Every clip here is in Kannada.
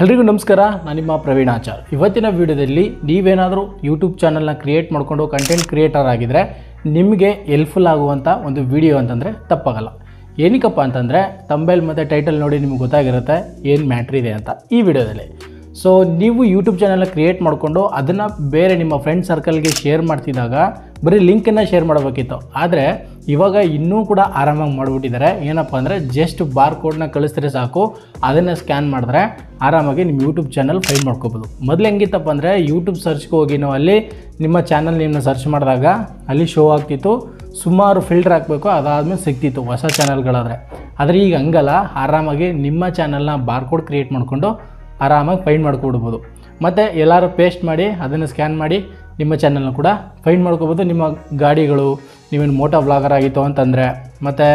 ಎಲ್ರಿಗೂ ನಮಸ್ಕಾರ, ನಾನು ನಿಮ್ಮ ಪ್ರವೀಣ್ ಆಚಾರ್. ಇವತ್ತಿನ ವಿಡಿಯೋದಲ್ಲಿ ನೀವೇನಾದರೂ ಯೂಟ್ಯೂಬ್ ಚಾನಲ್ನ ಕ್ರಿಯೇಟ್ ಮಾಡಿಕೊಂಡು ಕಂಟೆಂಟ್ ಕ್ರಿಯೇಟರ್ ಆಗಿದ್ದರೆ ನಿಮಗೆ ಹೆಲ್ಪ್ಫುಲ್ ಆಗುವಂಥ ಒಂದು ವಿಡಿಯೋ ಅಂತಂದರೆ ತಪ್ಪಾಗಲ್ಲ. ಏನಕ್ಕಪ್ಪ ಅಂತಂದರೆ ಥಂಬ್ನೇಲ್ ಮತ್ತು ಟೈಟಲ್ ನೋಡಿ ನಿಮಗೆ ಗೊತ್ತಾಗಿರುತ್ತೆ ಏನು ಮ್ಯಾಟ್ರ್ ಇದೆ ಅಂತ ಈ ವಿಡಿಯೋದಲ್ಲಿ. ಸೊ ನೀವು ಯೂಟ್ಯೂಬ್ ಚಾನಲ್ನ ಕ್ರಿಯೇಟ್ ಮಾಡಿಕೊಂಡು ಅದನ್ನು ಬೇರೆ ನಿಮ್ಮ ಫ್ರೆಂಡ್ ಸರ್ಕಲ್ಗೆ ಶೇರ್ ಮಾಡ್ತಿದ್ದಾಗ ಬರೀ ಲಿಂಕನ್ನು ಶೇರ್ ಮಾಡಬೇಕಿತ್ತು. ಆದರೆ ಇವಾಗ ಇನ್ನೂ ಕೂಡ ಆರಾಮಾಗಿ ಮಾಡಿಬಿಟ್ಟಿದ್ದಾರೆ. ಏನಪ್ಪ ಅಂದರೆ ಜಸ್ಟ್ ಬಾರ್ ಕೋಡ್ನ ಕಳಿಸಿದ್ರೆ ಸಾಕು, ಅದನ್ನು ಸ್ಕ್ಯಾನ್ ಮಾಡಿದ್ರೆ ಆರಾಮಾಗಿ ನಿಮ್ಮ ಯೂಟ್ಯೂಬ್ ಚಾನಲ್ ಫೈಂಡ್ ಮಾಡ್ಕೋಬೋದು. ಮೊದಲು ಹೆಂಗಿತ್ತಪ್ಪ ಅಂದರೆ ಯೂಟ್ಯೂಬ್ ಸರ್ಚ್ಗೆ ಹೋಗಿ ನಾವು ಅಲ್ಲಿ ನಿಮ್ಮ ಚಾನಲ್ ನೇಮ್ನ ಸರ್ಚ್ ಮಾಡಿದಾಗ ಅಲ್ಲಿ ಶೋ ಆಗ್ತಿತ್ತು, ಸುಮಾರು ಫಿಲ್ಟರ್ ಹಾಕಬೇಕು, ಅದಾದಮೇಲೆ ಸಿಗ್ತಿತ್ತು ಹೊಸ ಚಾನಲ್ಗಳಾದರೆ. ಆದರೆ ಈಗ ಹಂಗಲ್ಲ, ಆರಾಮಾಗಿ ನಿಮ್ಮ ಚಾನಲ್ನ ಬಾರ್ ಕೋಡ್ ಕ್ರಿಯೇಟ್ ಮಾಡಿಕೊಂಡು ಆರಾಮಾಗಿ ಫೈಂಡ್ ಮಾಡ್ಕೊಡ್ಬೋದು. ಮತ್ತು ಎಲ್ಲರೂ ಪೇಸ್ಟ್ ಮಾಡಿ ಅದನ್ನು ಸ್ಕ್ಯಾನ್ ಮಾಡಿ ನಿಮ್ಮ ಚಾನಲ್ನ ಕೂಡ ಫೈಂಡ್ ಮಾಡ್ಕೋಬೋದು. ನಿಮ್ಮ ಗಾಡಿಗಳು, ನೀವೇನು ಮೋಟೋ ವ್ಲಾಗರ್ ಆಗಿತ್ತು ಅಂತಂದರೆ, ಮತ್ತು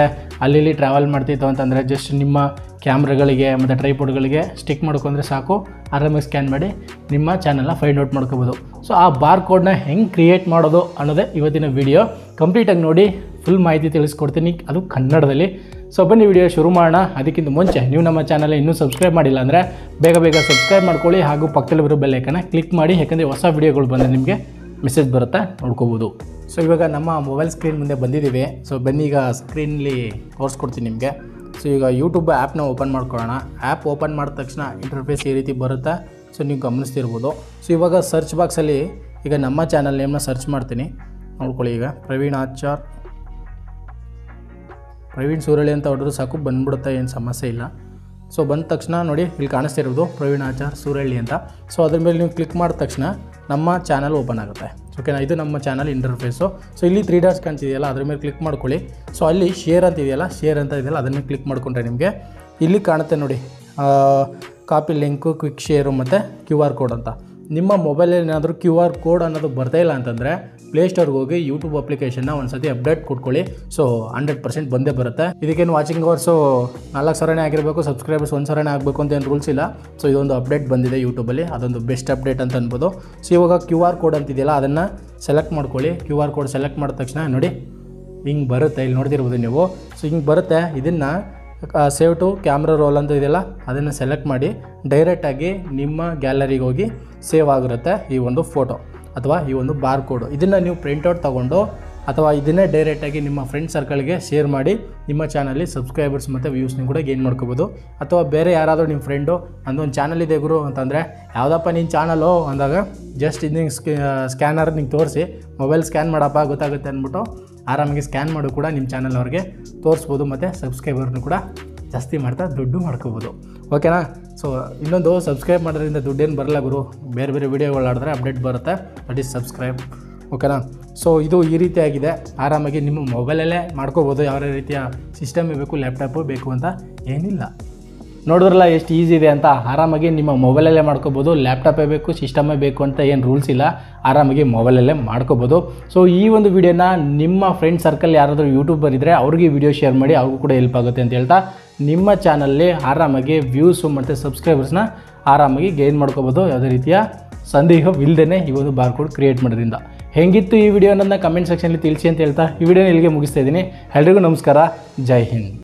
ಅಲ್ಲಿ ಟ್ರಾವೆಲ್ ಮಾಡ್ತಿತ್ತು ಅಂತಂದರೆ ಜಸ್ಟ್ ನಿಮ್ಮ ಕ್ಯಾಮ್ರಾಗಳಿಗೆ ಮತ್ತು ಟ್ರೈಪೋಡ್ಗಳಿಗೆ ಸ್ಟಿಕ್ ಮಾಡ್ಕೊಂಡ್ರೆ ಸಾಕು, ಆರಾಮಾಗಿ ಸ್ಕ್ಯಾನ್ ಮಾಡಿ ನಿಮ್ಮ ಚಾನಲ್ನ ಫೈಂಡ್ ಔಟ್ ಮಾಡ್ಕೋಬೋದು. ಸೊ ಆ ಬಾರ್ ಕೋಡ್ನ ಹೆಂಗೆ ಕ್ರಿಯೇಟ್ ಮಾಡೋದು ಅನ್ನೋದೇ ಇವತ್ತಿನ ವಿಡಿಯೋ. ಕಂಪ್ಲೀಟಾಗಿ ನೋಡಿ, ಫುಲ್ ಮಾಹಿತಿ ತಿಳಿಸ್ಕೊಡ್ತೀನಿ, ಅದು ಕನ್ನಡದಲ್ಲಿ. ಸೊ ಬನ್ನಿ ವಿಡಿಯೋ ಶುರು ಮಾಡೋಣ. ಅದಕ್ಕಿಂತ ಮುಂಚೆ ನೀವು ನಮ್ಮ ಚಾನಲ್ ಇನ್ನೂ ಸಬ್ಸ್ಕ್ರೈಬ್ ಮಾಡಿಲ್ಲ ಅಂದರೆ ಬೇಗ ಸಬ್ಸ್ಕ್ರೈಬ್ ಮಾಡ್ಕೊಳ್ಳಿ, ಹಾಗೂ ಪಕ್ಕದಲ್ಲಿ ಬರೋ ಬೆಲ್ ಐಕನ್ನ ಕ್ಲಿಕ್ ಮಾಡಿ, ಯಾಕಂದರೆ ಹೊಸ ವಿಡಿಯೋಗಳು ಬಂದರೆ ನಿಮಗೆ ಮೆಸೇಜ್ ಬರುತ್ತೆ, ನೋಡ್ಕೋಬೋದು. ಸೊ ಇವಾಗ ನಮ್ಮ ಮೊಬೈಲ್ ಸ್ಕ್ರೀನ್ ಮುಂದೆ ಬಂದಿದ್ದೀವಿ. ಸೊ ಬನ್ನಿ ಈಗ ಸ್ಕ್ರೀನಲ್ಲಿ ತೋರಿಸ್ಕೊಡ್ತೀನಿ ನಿಮಗೆ. ಸೊ ಈಗ ಯೂಟ್ಯೂಬ್ ಆ್ಯಪ್ನ ಓಪನ್ ಮಾಡ್ಕೊಳ್ಳೋಣ. ಆ್ಯಪ್ ಓಪನ್ ಮಾಡಿದ ತಕ್ಷಣ ಇಂಟರ್ಫೇಸ್ ಈ ರೀತಿ ಬರುತ್ತೆ. ಸೊ ನೀವು ಗಮನಿಸ್ತಿರ್ಬೋದು. ಸೊ ಇವಾಗ ಸರ್ಚ್ ಬಾಕ್ಸಲ್ಲಿ ಈಗ ನಮ್ಮ ಚಾನಲ್ ನೇಮ್ನ ಸರ್ಚ್ ಮಾಡ್ತೀನಿ, ನೋಡ್ಕೊಳ್ಳಿ. ಈಗ ಪ್ರವೀಣ್ ಆಚಾರ್, ಪ್ರವೀಣ್ ಸೂರಳ್ಳಿ ಅಂತ ಹೊಡೆದ್ರು ಸಾಕು, ಬಂದ್ಬಿಡುತ್ತೆ, ಏನು ಸಮಸ್ಯೆ ಇಲ್ಲ. ಸೊ ಬಂದ ತಕ್ಷಣ ನೋಡಿ ಇಲ್ಲಿ ಕಾಣಿಸ್ತಿರೋದು ಪ್ರವೀಣ್ ಆಚಾರ್ ಸೂರಳ್ಳಿ ಅಂತ. ಸೊ ಅದ್ರ ಮೇಲೆ ನೀವು ಕ್ಲಿಕ್ ಮಾಡಿದ ತಕ್ಷಣ ನಮ್ಮ ಚಾನಲ್ ಓಪನ್ ಆಗುತ್ತೆ. ಓಕೆನಾ, ಇದು ನಮ್ಮ ಚಾನಲ್ ಇಂಟರ್ಫೇಸು. ಸೊ ಇಲ್ಲಿ 3 ಡಾಟ್ಸ್ ಕಾಣ್ತಿದೆಯಲ್ಲ, ಅದ್ರ ಮೇಲೆ ಕ್ಲಿಕ್ ಮಾಡ್ಕೊಳ್ಳಿ. ಸೊ ಅಲ್ಲಿ ಶೇರ್ ಅಂತ ಇದೆಯಲ್ಲ, ಶೇರ್ ಅಂತ ಇದೆಯಲ್ಲ, ಅದನ್ನು ಕ್ಲಿಕ್ ಮಾಡಿಕೊಂಡ್ರೆ ನಿಮಗೆ ಇಲ್ಲಿ ಕಾಣುತ್ತೆ ನೋಡಿ, ಕಾಪಿ ಲಿಂಕು, ಕ್ವಿಕ್ ಶೇರು ಮತ್ತು QR ಕೋಡ್ ಅಂತ. ನಿಮ್ಮ ಮೊಬೈಲಲ್ಲಿ ಏನಾದರೂ QR ಕೋಡ್ ಅನ್ನೋದು ಬರ್ತಾ ಇಲ್ಲ ಅಂತಂದರೆ ಪ್ಲೇಸ್ಟೋರ್ಗೆ ಹೋಗಿ ಯೂಟ್ಯೂಬ್ ಅಪ್ಲಿಕೇಶನ್ನ ಒಂದು ಸತಿ ಅಪ್ಡೇಟ್ ಕೊಟ್ಕೊಳ್ಳಿ. ಸೊ 100% ಬಂದೇ ಬರುತ್ತೆ. ಇದಕ್ಕೇನು ವಾಚಿಂಗ್ ಅವರ್ಸು 4,000 ಆಗಿರಬೇಕು, ಸಬ್ಸ್ಕ್ರೈಬರ್ಸ್ 1,000 ಆಗಬೇಕು ಅಂತ ಏನು ರೂಲ್ಸ್ ಇಲ್ಲ. ಸೊ ಇದೊಂದು ಅಪ್ಡೇಟ್ ಬಂದಿದೆ ಯೂಟ್ಯೂಬಲ್ಲಿ, ಅದೊಂದು ಬೆಸ್ಟ್ ಅಪ್ಡೇಟ್ ಅಂತ ಅನ್ಬೋದು. ಸೊ ಇವಾಗ QR ಕೋಡ್ ಅಂತಿದೆಯಲ್ಲ, ಅದನ್ನು ಸೆಲೆಕ್ಟ್ ಮಾಡ್ಕೊಳ್ಳಿ. QR ಕೋಡ್ ಸೆಲೆಕ್ಟ್ ಮಾಡಿದ ತಕ್ಷಣ ನೋಡಿ ಹಿಂಗೆ ಬರುತ್ತೆ, ಇಲ್ಲಿ ನೋಡ್ತಿರ್ಬೋದು ನೀವು. ಸೊ ಹಿಂಗೆ ಬರುತ್ತೆ. ಇದನ್ನು ಸೇವ್ ಟು ಕ್ಯಾಮ್ರಾ ರೋಲ್ ಅಂತ ಇದೆಯಲ್ಲ, ಅದನ್ನು ಸೆಲೆಕ್ಟ್ ಮಾಡಿ ಡೈರೆಕ್ಟಾಗಿ ನಿಮ್ಮ ಗ್ಯಾಲರಿಗೆ ಹೋಗಿ ಸೇವ್ ಆಗಿರುತ್ತೆ ಈ ಒಂದು ಫೋಟೋ ಅಥವಾ ಈ ಒಂದು ಬಾರ್ ಕೋಡು. ಇದನ್ನು ನೀವು ಪ್ರಿಂಟೌಟ್ ತೊಗೊಂಡು ಅಥವಾ ಇದನ್ನೇ ಡೈರೆಕ್ಟಾಗಿ ನಿಮ್ಮ ಫ್ರೆಂಡ್ ಸರ್ಕಲ್ಗೆ ಶೇರ್ ಮಾಡಿ ನಿಮ್ಮ ಚಾನಲ್ಲಿ ಸಬ್ಸ್ಕ್ರೈಬರ್ಸ್ ಮತ್ತು ವ್ಯೂಸ್ನ ಕೂಡ ಗೇನ್ ಮಾಡ್ಕೋಬೋದು. ಅಥವಾ ಬೇರೆ ಯಾರಾದರೂ ನಿಮ್ಮ ಫ್ರೆಂಡು ಅಂದೊಂದು ಚಾನಲ್ ಇದೆ ಗುರು ಅಂತಂದರೆ, ಯಾವುದಪ್ಪ ನಿನ್ನ ಚಾನಲು ಅಂದಾಗ ಜಸ್ಟ್ ಇದನ್ನ ಸ್ಕ್ಯಾನರ್ ನಿಂಗೆ ತೋರಿಸಿ, ಮೊಬೈಲ್ ಸ್ಕ್ಯಾನ್ ಮಾಡಪ್ಪ ಗೊತ್ತಾಗುತ್ತೆ ಅಂದ್ಬಿಟ್ಟು ಆರಾಮಾಗಿ ಸ್ಕ್ಯಾನ್ ಮಾಡು ಕೂಡ ನಿಮ್ಮ ಚಾನಲ್ ಅವ್ರಿಗೆ ತೋರಿಸ್ಬೋದು. ಮತ್ತು ಸಬ್ಸ್ಕ್ರೈಬರ್ನು ಕೂಡ ಜಾಸ್ತಿ ಮಾಡ್ತಾ ದುಡ್ಡು ಮಾಡ್ಕೋಬೋದು. ಓಕೆನಾ. ಸೊ ಇನ್ನೊಂದು, ಸಬ್ಸ್ಕ್ರೈಬ್ ಮಾಡೋದ್ರಿಂದ ದುಡ್ಡೇನು ಬರಲ್ಲ ಗುರು, ಬೇರೆ ಬೇರೆ ವೀಡಿಯೋಗಳು ಆಡಿದ್ರೆ ಅಪ್ಡೇಟ್ ಬರುತ್ತೆ, ದಟ್ ಈಸ್ ಸಬ್ಸ್ಕ್ರೈಬ್. ಓಕೆನಾ. ಸೊ ಇದು ಈ ರೀತಿಯಾಗಿದೆ, ಆರಾಮಾಗಿ ನಿಮ್ಮ ಮೊಬೈಲಲ್ಲೇ ಮಾಡ್ಕೋಬೋದು. ಯಾವ ರೀತಿಯ ಸಿಸ್ಟಮ್ ಬೇಕು, ಲ್ಯಾಪ್ಟಾಪು ಬೇಕು ಅಂತ ಏನಿಲ್ಲ. ನೋಡಿದ್ರಲ್ಲ ಎಷ್ಟು ಈಸಿ ಇದೆ ಅಂತ. ಆರಾಮಾಗಿ ನಿಮ್ಮ ಮೊಬೈಲಲ್ಲೇ ಮಾಡ್ಕೋಬೋದು. ಲ್ಯಾಪ್ಟಾಪೇ ಬೇಕು, ಸಿಸ್ಟಮೇ ಬೇಕು ಅಂತ ಏನು ರೂಲ್ಸ್ ಇಲ್ಲ, ಆರಾಮಾಗಿ ಮೊಬೈಲಲ್ಲೇ ಮಾಡ್ಕೋಬೋದು. ಸೊ ಈ ಒಂದು ವಿಡಿಯೋನ ನಿಮ್ಮ ಫ್ರೆಂಡ್ ಸರ್ಕಲ್ ಯಾರಾದರೂ ಯೂಟ್ಯೂಬರ್ ಇದ್ದರೆ ಅವ್ರಿಗೆ ವಿಡಿಯೋ ಶೇರ್ ಮಾಡಿ, ಅವ್ರಿಗೂ ಕೂಡ ಹೆಲ್ಪ್ ಆಗುತ್ತೆ ಅಂತ ಹೇಳ್ತಾ, ನಿಮ್ಮ ಚಾನಲ್ಲಿ ಆರಾಮಾಗಿ ವ್ಯೂಸು ಮತ್ತು ಸಬ್ಸ್ಕ್ರೈಬರ್ಸ್ನ ಆರಾಮಾಗಿ ಗೇನ್ ಮಾಡ್ಕೋಬೋದು, ಯಾವುದೇ ರೀತಿಯ ಸಂದೇಹವಿಲ್ಲದೇ ಈ ಒಂದು ಬಾರ್ ಕೋಡ್ ಕ್ರಿಯೇಟ್ ಮಾಡೋದ್ರಿಂದ. ಹೆಂಗಿತ್ತು ಈ ವಿಡಿಯೋ ಅನ್ನೋದನ್ನ ಕಮೆಂಟ್ ಸೆಕ್ಷನಲ್ಲಿ ತಿಳಿಸಿ ಅಂತ ಹೇಳ್ತಾ ಈ ವಿಡಿಯೋನ ಇಲ್ಲಿಗೆ ಮುಗಿಸ್ತಾ ಇದ್ದೀನಿ. ಎಲ್ರಿಗೂ ನಮಸ್ಕಾರ, ಜೈ ಹಿಂದ್.